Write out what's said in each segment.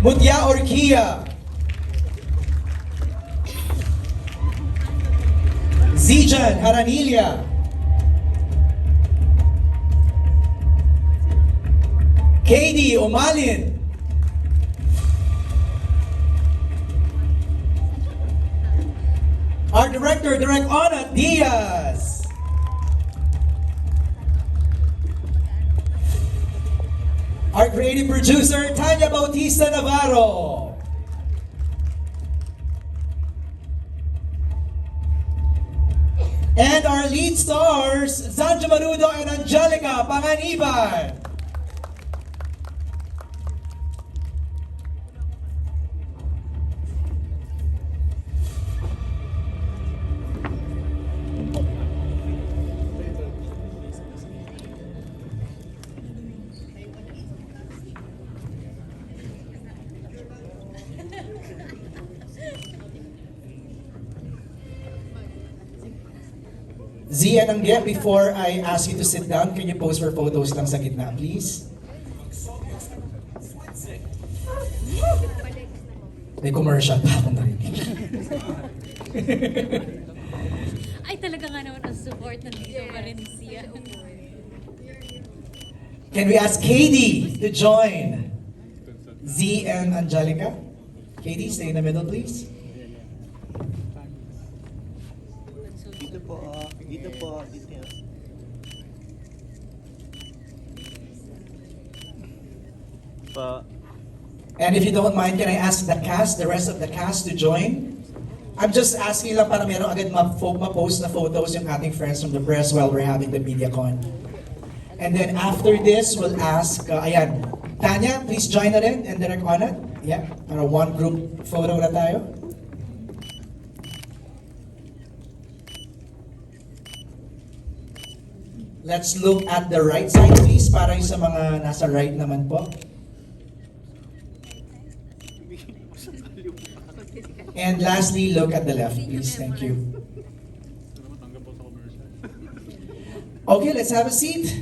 Mutya Orkia. Zijan Haranilia. Katie Omalin. Our director, Direct Ona Diaz. Our creative producer, Tanya Bautista Navarro. And our lead stars, Zanja Marudo and Angelica Panganiban. Z and Angge, before I ask you to sit down, can you pose for photos lang sa gitna, please? May commercial pa akong narinig. Ay, talaga nga naman ang support ng Tito Valencia. Can we ask Katie to join Z and Angelica? Katie, stay in the middle, please. Dito po, dito po, dito. Pa. And if you don't mind, can I ask the cast, the rest of the cast to join? I'm just asking lang para meron agad ma-post na photos yung ating friends from the press while we're having the MediaCon. And then after this, we'll ask, ayan, Tanya, please join na rin and Direct Ona. Yeah, para one group photo na tayo. Let's look at the right side, please, para yung sa mga nasa right naman po. And lastly, look at the left, please. Thank you. Okay, let's have a seat.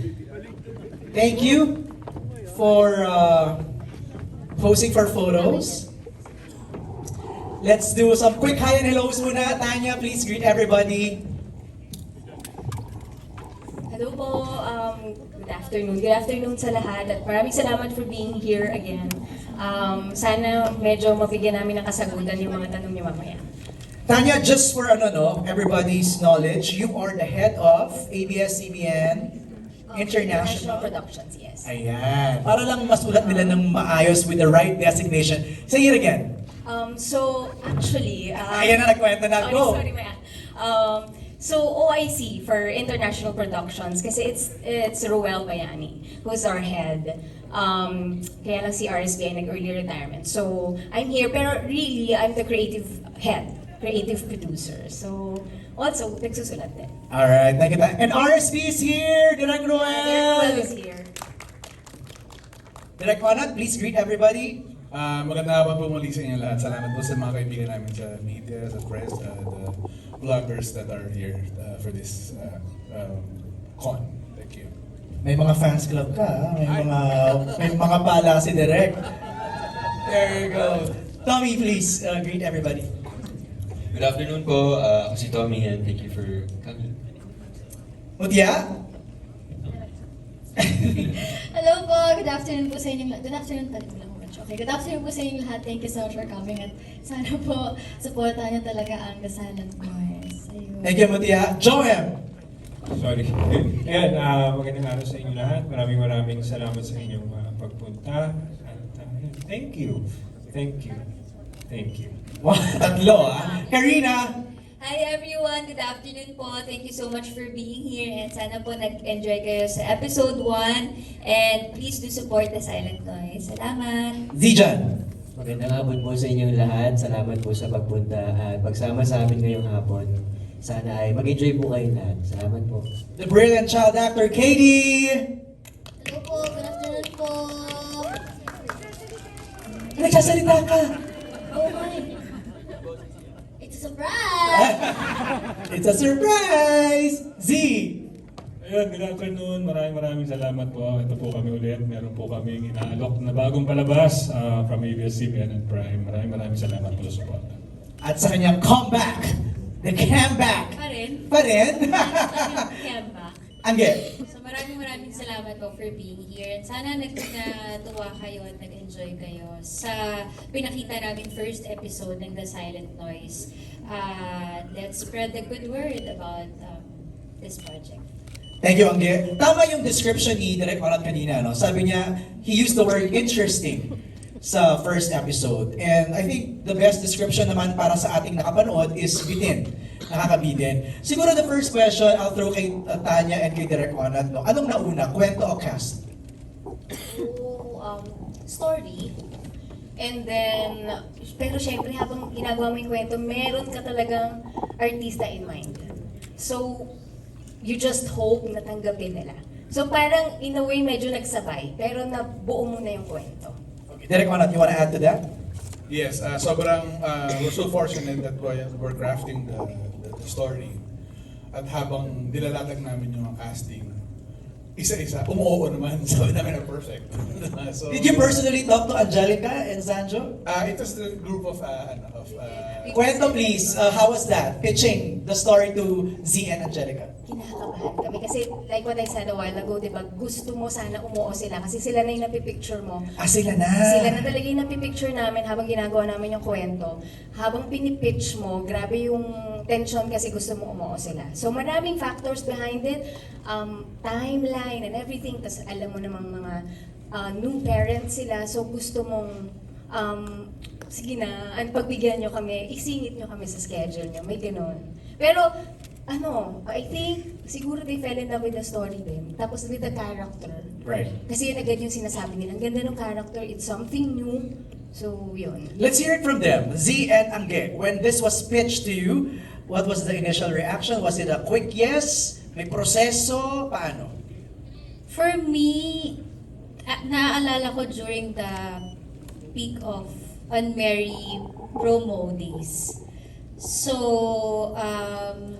Thank you for posing for photos. Let's do some quick hi and hellos muna. Tanya, please greet everybody. Hello po, good afternoon. Good afternoon sa lahat at maraming salamat for being here again. Sana medyo mabigyan namin ng kasagutan yung mga tanong niyo mamaya. Tanya, just for everybody's knowledge, you are the head of ABS-CBN International Productions, yes. Ayan. Para lang masulat nila ng maayos with the right designation. Say it again. So actually, Ayan na, nagkwento na. Go. Sorry, Maya. So OIC for International Productions kasi it's Roel Bayani who's our head. Kaya lang si RSB ay nag-early retirement. So I'm here pero really I'm the creative head, creative producer. So also nagsusulat din. Alright, thank you. And RSB is here! Direct Roel Roel! is here. Direct Onat, please greet everybody. Magandang hapon po muli sa inyo lahat. Salamat po sa mga kaibigan namin sa media, sa press, the vloggers that are here for this con. Thank you. May mga fans club ka, ha? May mga pala si Direct. There you go. Tommy, please greet everybody. Good afternoon po. Ako si Tommy and thank you for coming. Mutya? Hello po, good afternoon po sa inyo lahat. Good afternoon pa rin lang. Okay, good afternoon po sa inyo lahat. Thank you so much for coming at sana po supportahan niyo talaga ang Gasalan Boys. Ayun. Thank you, Mutya. Joem! Sorry. Ayan, magandang araw sa inyo lahat. Maraming salamat sa inyong pagpunta. At thank you. Thank you. Thank you. Wow, tatlo Karina! Hi everyone! Good afternoon po. Thank you so much for being here and sana po nag-enjoy kayo sa episode 1 and please do support the Silent Noise. Salamat! Zijan! Magandang hapon po sa inyong lahat. Salamat po sa pagpunta at pagsama sa amin ngayong hapon. Sana ay mag-enjoy po kayo lahat. Salamat po. The brilliant child actor, Katie! Hello po, good afternoon po. Nagsasalita ka! Oh my. It's a surprise! It's a surprise! Z! Ayun, good afternoon. Maraming salamat po. Ito po kami ulit. Meron po kaming inaalok na bagong palabas from ABS-CBN and Prime. Maraming salamat po sa support. At sa kanyang comeback, the comeback. Pa rin. Pa rin? Kemba. Angge. So maraming salamat po for being here. And sana natuwa kayo at nag-enjoy kayo sa pinakita namin first episode ng The Silent Noise. Let's spread the good word about this project. Thank you, Angge. Tama yung description ni Direk Orat kanina, no? Sabi niya, he used the word interesting sa first episode. And I think the best description naman para sa ating nakapanood is bitin. Nakakabitin. Siguro the first question, I'll throw kay Tanya and kay Direk Onat, no? Anong nauna, kwento o cast? Story. And then, pero syempre habang ginagawa mo yung kwento, meron ka talagang artista in mind. So, you just hope na tanggapin nila. So parang in a way medyo nagsabay, pero nabuo mo na yung kwento. Okay. Direk Onat, you wanna add to that? Yes, we're so fortunate that we're crafting the story. At habang nilalatag namin yung casting, isa-isa, umuoo naman. Sabi namin na perfect. So, Did you personally talk to Angelica and Sanjo? It was the group of Kwento please, how was that? Pitching the story to Z and Angelica. Kinakabahan kami kasi like what I said a while ago, diba, gusto mo sana umuo sila kasi sila na yung napipicture mo. Ah, sila na. Sila na talaga yung napipicture namin habang ginagawa namin yung kwento. Habang pinipitch mo, grabe yung tension kasi gusto mo umuo sila. So maraming factors behind it, timeline and everything. Tapos alam mo namang mga new parents sila, so gusto mong sige na, pagbigyan nyo kami, isingit nyo kami sa schedule nyo, may ganun. Pero, I think, siguro they fell in love with the story din. Tapos with the character. Right. Kasi yun agad yung sinasabi nila, ang ganda ng character, it's something new. So, yun. Let's hear it from them. Z and Angge, when this was pitched to you, what was the initial reaction? Was it a quick yes? May proseso? Paano? For me, naaalala ko during the peak of Unmarry promo days. So,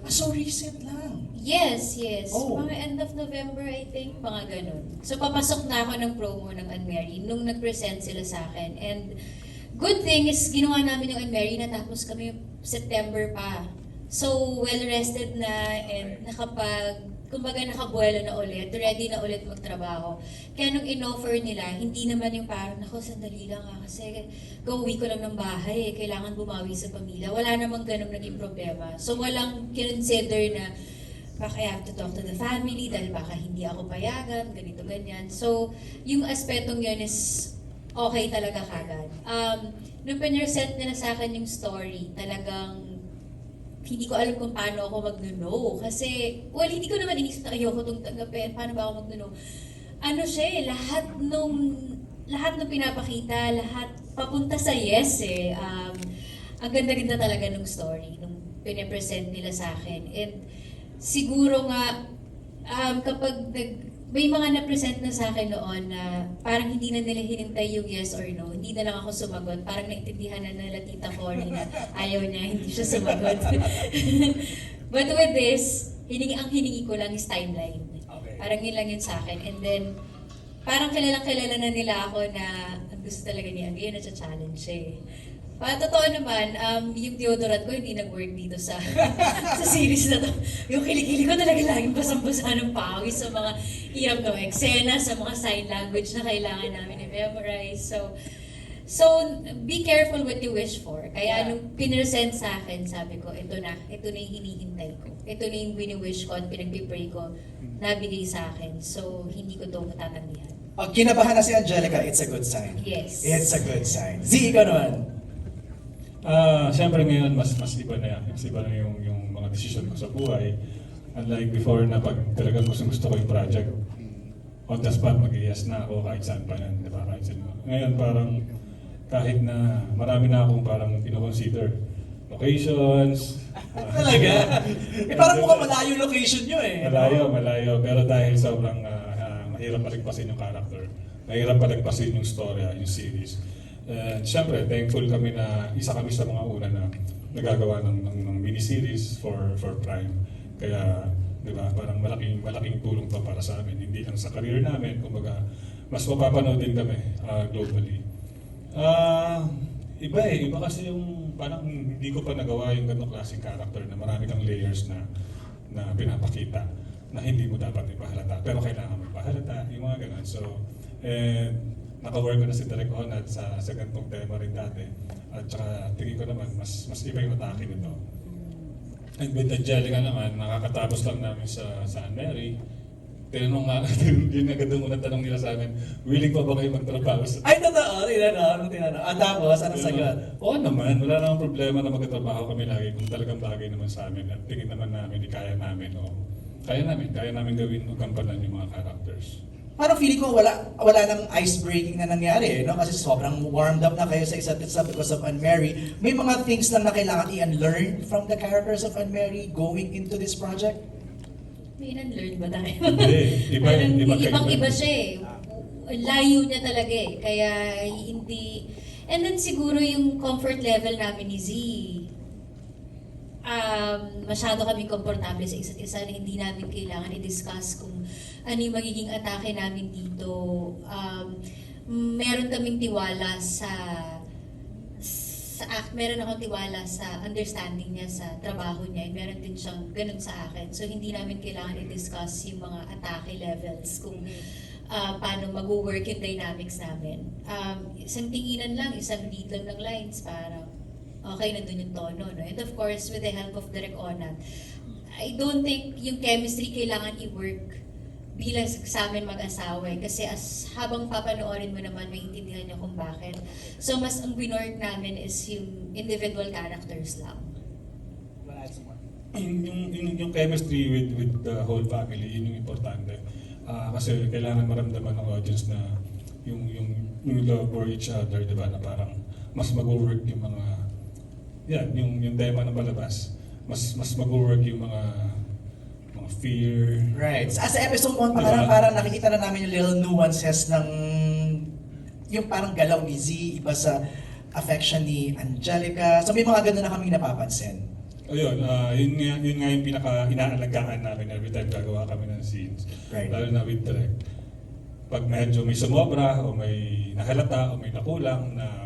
So recent lang. yes. Oh. Mga end of November, I think, mga ganun. So, papasok na ako ng promo ng Unmarry nung nag-present sila sa akin. And good thing is, ginawa namin yung Unmarry, natapos kami September pa. So, well-rested na and kumbaga nakabuelo na ulit, ready na ulit magtrabaho. Kaya nung in-offer nila, hindi naman yung parang, naku, sandali lang kasi gawin ko lang ng bahay, kailangan bumawi sa pamilya. Wala namang ganun naging problema. So walang kinonsider na baka I have to talk to the family dahil baka hindi ako payagan, ganito, ganyan. So yung aspetong yun is okay talaga kagad. Nung pinresent nila sa akin yung story, talagang hindi ko alam kung paano ako mag-no. Kasi, hindi ko naman inisip na ayoko itong tanggapin. Paano ba ako mag-no? Lahat nung pinapakita, lahat papunta sa yes eh. Ang ganda-ganda talaga nung story, nung pinapresent nila sa akin. And siguro nga, kapag may mga na-present na sa akin noon na parang hindi na nila hinintay yung yes or no. Hindi na lang ako sumagot. Parang naintindihan na nila Tita Cory na ayaw niya, hindi siya sumagot. But with this, ang hiningi ko lang is timeline. Okay. Parang yun lang yun sa akin. And then, parang kilalang-kilala na nila ako na ang gusto talaga niya. Ngayon, na-challenge siya eh. Totoo naman, yung deodorant ko hindi nag-work dito sa sa series na to. Yung kilikili ko talaga laging basang-basa ng pawis sa mga hirap ng eksena, sa mga sign language na kailangan namin i-memorize. So, be careful what you wish for. Kaya nung pinresent sa akin, sabi ko, ito na yung hinihintay ko. Ito na yung wini-wish ko at pinag-pray ko, nabigay sa akin. So, hindi ko ito matatanggihan. Pag kinabahan na si Angelica, it's a good sign. Yes. It's a good sign. Z, ikaw naman. Siyempre ngayon, mas iba na yan. Mas iba na yung mga desisyon ko sa buhay. Unlike before na pag talagang gusto ko yung project, on the spot mag-yes na ako kahit saan pa yan. Diba? Kahit saan. Ngayon parang kahit na marami na akong parang kino-consider locations. Talaga? Parang mukhang malayo location nyo eh. Malayo. Pero dahil sobrang mahirap palagpasin yung character, mahirap palagpasin yung storya, yung series. And syempre, thankful kami na isa kami sa mga una na nagagawa ng miniseries for Prime. Kaya Di ba? Parang malaking tulong to para sa amin. Hindi lang sa career namin, kumbaga, mas mapapanood din kami globally. Iba kasi yung parang hindi ko pa nagawa yung ganong klaseng character na marami kang layers na pinapakita na hindi mo dapat ipahalata. Pero kailangan mo ipahalata, yung mga ganon. So, naka-work ko na si Direk Onad sa ganitong tema rin dati. At saka tingin ko naman, mas iba yung atake nito. And with Angelica naman, nakakatapos lang namin sa San Mary. Tinanong nga, yun agad ang unang tanong nila sa amin, willing pa ba kayo magtrabaho sa... Ay, totoo, tinanong. At tapos, ano sagot? Oo naman, wala namang problema na magkatrabaho kami lagi kung talagang bagay naman sa amin at tingin naman namin, kaya namin, kaya namin gawin o gampanan yung mga characters. Parang feeling ko wala nang ice breaking na nangyari, no? Kasi sobrang warmed up na kayo sa isa't isa because of Anne-Mary. May mga things lang na kailangan i-unlearn from the characters of Anne-Mary going into this project? May nan-learn ba tayo? Hindi, Ibang-iba siya eh. Layo niya talaga eh. Kaya hindi... And then siguro yung comfort level namin ni Z, masyado kami komportable sa isa't isa na hindi namin kailangan i-discuss kung ano yung magiging atake namin dito. Meron kaming tiwala meron akong tiwala sa understanding niya sa trabaho niya, and meron din siyang ganun sa akin. So hindi namin kailangan i-discuss yung mga atake levels kung paano mag-work yung dynamics namin. Isang tinginan lang, isang read lang ng lines, parang okay, nandun yung tono, no? And of course, with the help of Direk Onat, I don't think yung chemistry kailangan i-work bilang sa amin mag-asawa eh. Kasi habang papanoorin mo naman, maintindihan niyo kung bakit. So mas ang winord namin is yung individual characters lang. Yung chemistry with the whole family, yun yung importante. Kasi kailangan maramdaman ng audience na yung love for each other, di ba? Na parang mas mag-work yung mga yung tema ng palabas, mas mag-work yung mga fear. Right. Sa episode 1 pa parang nakikita na namin yung little nuances ng yung parang galaw ni Z, iba sa affection ni Angelica. So may mga ganun na kami napapansin. Ayun, yun nga yung pinaka-inaalagaan namin every time gagawa kami ng scenes. Right. Lalo na with Direk. Pag medyo may sumobra, o may nahalata, o may nakulang na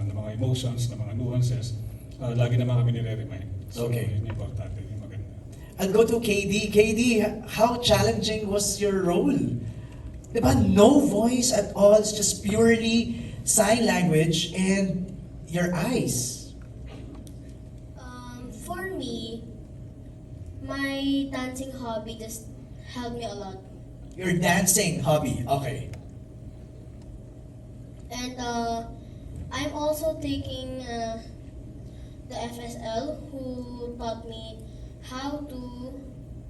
mga emotions, na mga nuances, lagi naman kami nire-remind. So, Okay. yun yung importante, yung maganda. I'll go to KD. KD, how challenging was your role? Diba? No voice at all. It's just purely sign language and your eyes. For me, my dancing hobby just helped me a lot. Your dancing hobby. Okay. And I'm also taking the FSL, who taught me how to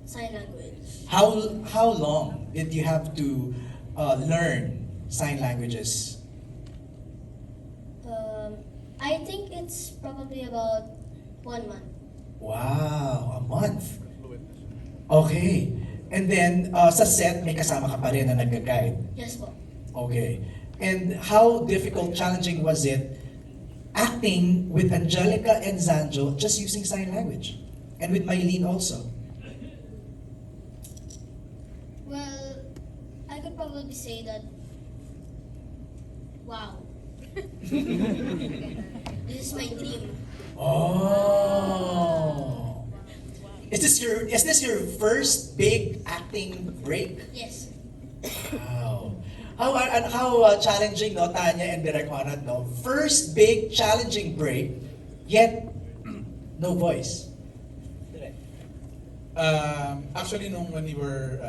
sign language. How long did you have to learn sign languages? I think it's probably about 1 month. Wow, a month. Okay. And then, sa set, may kasama ka pa rin na nag-guide. Yes po. Okay. And how difficult, challenging was it acting with Angelica and Zanjo just using sign language? And with Mylene also? Well, I could probably say that, wow. This is my dream. Oh. Is this your first big acting break? Yes. Wow. How challenging, no, Tanya and Direk Onat, no? First big challenging break, yet no voice. Actually, when we were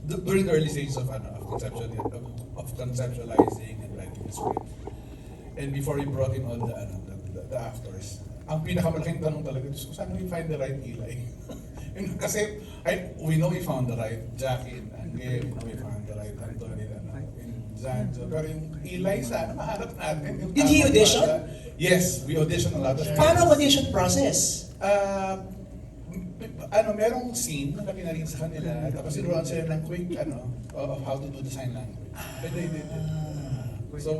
during the early stages of conceptualizing and writing the script, and before we brought in all the actors, ang pinakamalaking tanong talaga is kung saan we find the right Eli. Kasi we know we found the right Jackie and Angel, we know we found the right Anthony and Zanjo, pero yung Eli sana maharap natin. Yung Did he audition? Yes, we auditioned a lot of times. Paano ang audition process? Merong scene na kami narin sa kanila, tapos sinuruan sila ng quick, of how to do the sign language. And they did it.